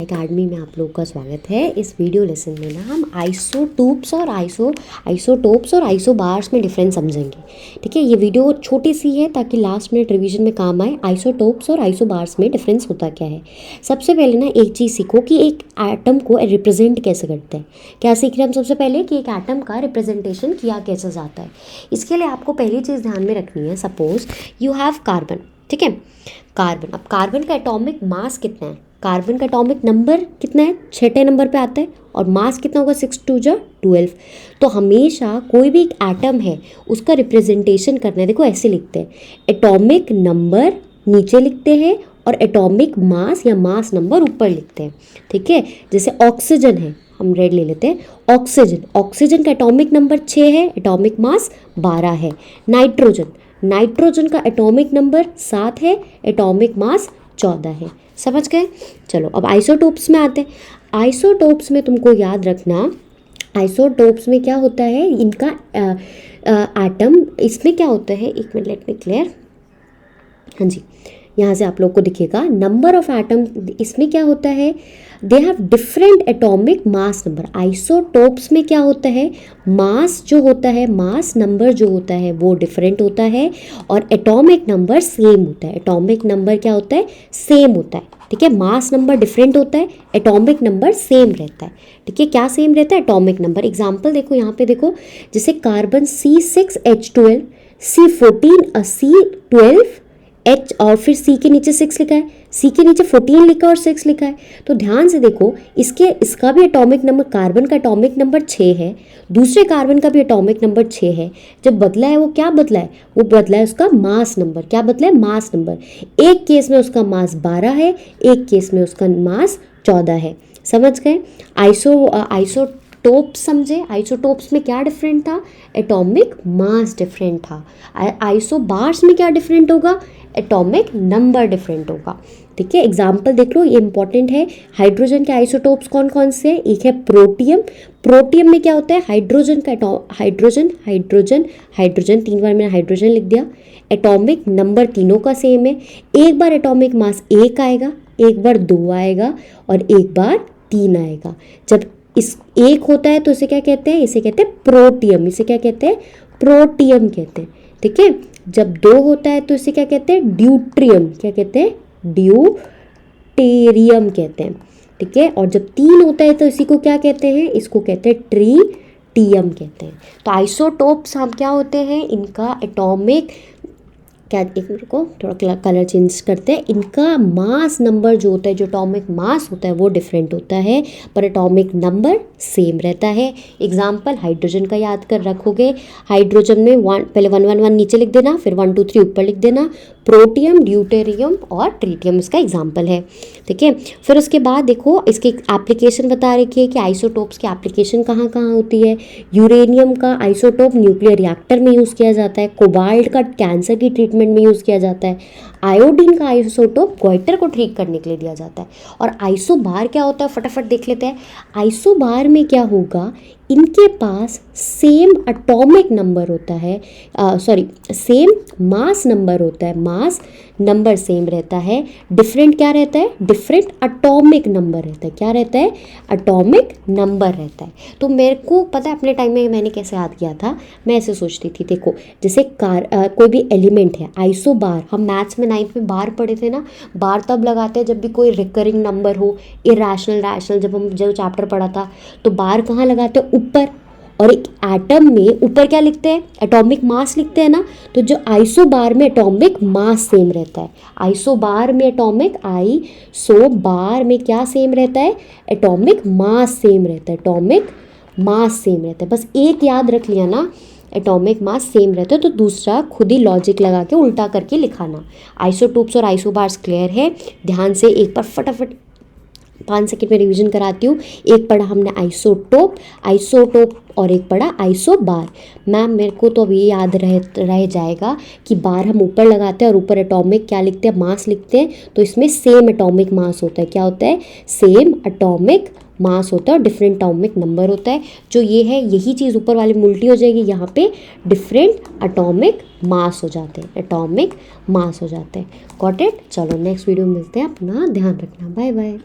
Academy में आप लोगों का स्वागत है। इस वीडियो लेसन में ना हम आइसोटोप्स और आइसोबार्स में डिफरेंस समझेंगे। ठीक है, ये वीडियो छोटी सी है ताकि लास्ट मिनट रिवीजन में काम आए। आइसोटोप्स और आइसोबार्स में डिफरेंस होता क्या है। सबसे पहले ना एक चीज़ सीखो कि एक एटम को रिप्रेजेंट कैसे करते हैं। क्या सीख रहे हैं हम सबसे पहले कि एक एटम का रिप्रेजेंटेशन किया कैसे जाता है। इसके लिए आपको पहली चीज़ ध्यान में रखनी है। सपोज यू हैव कार्बन, ठीक है, कार्बन। अब कार्बन का एटॉमिक मास कितना है, कार्बन का एटॉमिक नंबर कितना है, 6 नंबर पे आता है, और मास कितना होगा 6 × 2 = 12। तो हमेशा कोई भी एक एटम है उसका रिप्रेजेंटेशन करना है। देखो ऐसे लिखते हैं, एटॉमिक नंबर नीचे लिखते हैं और एटॉमिक मास या मास नंबर ऊपर लिखते हैं। ठीक है, जैसे ऑक्सीजन है, हम रेड ले लेते हैं। ऑक्सीजन का एटॉमिक नंबर 6 है, एटॉमिक मास 12 है। नाइट्रोजन का एटॉमिक नंबर 7 है, एटॉमिक मास 14 है। समझ गए। चलो अब आइसोटोप्स में आते हैं। आइसोटोप्स में तुमको याद रखना, आइसोटोप्स में क्या होता है, इनका एटम, इसमें क्या होता है, एक मिनट लेट मी क्लियर। हाँ जी, यहाँ से आप लोग को दिखेगा नंबर ऑफ एटम। इसमें क्या होता है, they have different atomic mass number. Isotopes में क्या होता है, मास जो होता है, मास नंबर जो होता है वो डिफरेंट होता है और एटॉमिक नंबर सेम होता है। एटॉमिक नंबर क्या होता है, सेम होता है। ठीक है, मास नंबर डिफरेंट होता है, एटॉमिक नंबर सेम रहता है। ठीक है, क्या सेम रहता है, एटॉमिक नंबर। एग्जाम्पल देखो यहाँ पे, देखो जैसे carbon C6H12, C14 C12 H और फिर C के नीचे 6 लिखा है, C के नीचे 14 लिखा और 6 लिखा है। तो ध्यान से देखो, इसका भी एटॉमिक नंबर, कार्बन का एटॉमिक नंबर 6 है, दूसरे कार्बन का भी एटॉमिक नंबर 6 है। जब बदला है वो क्या बदला है, वो बदला है उसका मास नंबर। क्या बदला है, मास नंबर। एक केस में उसका मास 12 है, एक केस में उसका मास 14 है। समझ गए। आइसोटोप्स समझे। आइसोटोप्स में क्या डिफरेंट था, एटॉमिक मास डिफरेंट था। आइसोबार्स में क्या डिफरेंट होगा, एटॉमिक नंबर डिफरेंट होगा। ठीक है, एग्जाम्पल देख लो, ये इंपॉर्टेंट है। हाइड्रोजन के आइसोटोप्स कौन कौन से हैं, एक है प्रोटियम। प्रोटियम में क्या होता है, हाइड्रोजन का हाइड्रोजन 3 बार मैंने हाइड्रोजन लिख दिया। एटॉमिक नंबर तीनों का सेम है। एक बार एटॉमिक मास 1 आएगा, एक बार 2 आएगा और एक बार 3 आएगा। जब इस 1 होता है तो इसे क्या कहते हैं, इसे कहते हैं प्रोटियम। इसे क्या कहते हैं, प्रोटियम कहते हैं। ठीक है, जब 2 होता है तो इसे क्या कहते हैं, ड्यूट्रियम। क्या कहते हैं, ड्यूटेरियम कहते हैं। ठीक है, और जब 3 होता है तो इसी को क्या कहते हैं, इसको कहते हैं ट्रीटियम कहते हैं। तो आइसोटोप्स हम क्या होते हैं, इनका एटॉमिक क्या, एक मिनट को थोड़ा कलर चेंज करते हैं। इनका मास नंबर जो होता है, जो एटॉमिक मास होता है वो डिफरेंट होता है, पर एटॉमिक नंबर सेम रहता है। एग्जाम्पल हाइड्रोजन का याद कर रखोगे, हाइड्रोजन में पहले 111 नीचे लिख देना, फिर 1 2 3 ऊपर लिख देना। प्रोटियम, ड्यूटेरियम और ट्रीटियम इसका एग्जाम्पल है। ठीक है, फिर उसके बाद देखो इसकी एप्लीकेशन बता रखी है कि आइसोटोप्स की एप्लीकेशन कहाँ कहाँ होती है। यूरेनियम का आइसोटोप न्यूक्लियर रिएक्टर में यूज़ किया जाता है। कोबाल्ट का कैंसर की ट्रीटमेंट में यूज़ किया जाता है। आयोडीन का आइसोटोप गोइटर को ठीक करने के लिए दिया जाता है। और आइसोबार क्या होता है, फटाफट देख लेते हैं। आइसोबार में क्या होगा, इनके पास सेम एटॉमिक नंबर होता है, सेम मास नंबर होता है, मास नंबर सेम रहता है। डिफरेंट क्या रहता है, डिफरेंट एटॉमिक नंबर रहता है। क्या रहता है, एटॉमिक नंबर रहता है। तो मेरे को पता है अपने टाइम में मैंने कैसे याद किया था, मैं ऐसे सोचती थी, देखो जैसे कोई भी एलिमेंट है, आइसोबार, हम मैथ्स में 9th में बार पढ़े थे ना। बार तब लगाते हैं जब भी कोई रिकरिंग नंबर हो, इरेशनल, रैशनल, जब हम जो चैप्टर पढ़ा था तो बार कहाँ लगाते हैं, ऊपर। और एक एटम में ऊपर क्या लिखते हैं, एटॉमिक मास लिखते हैं ना। तो जो आइसोबार में एटॉमिक मास सेम रहता है, आइसोबार में आइसोबार में क्या सेम रहता है, एटॉमिक मास सेम रहता है, एटॉमिक मास सेम रहता है। बस एक याद रख लिया ना, एटॉमिक मास सेम रहता है, तो दूसरा खुद ही लॉजिक लगा के उल्टा करके लिखाना। आइसोटोप्स और आइसोबार्स क्लियर है। ध्यान से एक बार फटाफट 5 सेकंड में रिवीजन कराती हूँ। एक पढ़ा हमने आइसोटोप और एक पढ़ा आइसोबार। मैम मेरे को तो अभी याद रह जाएगा कि बार हम ऊपर लगाते हैं और ऊपर एटॉमिक क्या लिखते हैं, मास लिखते हैं। तो इसमें सेम एटॉमिक मास होता है। क्या होता है, सेम एटॉमिक मास होता है और डिफरेंट एटॉमिक नंबर होता है। जो ये है, यही चीज़ ऊपर वाली में उल्टी हो जाएगी, यहाँ पे डिफरेंट एटॉमिक मास हो जाते हैं, एटॉमिक मास हो जाते हैं। Got it. चलो नेक्स्ट वीडियो में मिलते हैं, अपना ध्यान रखना, बाय बाय।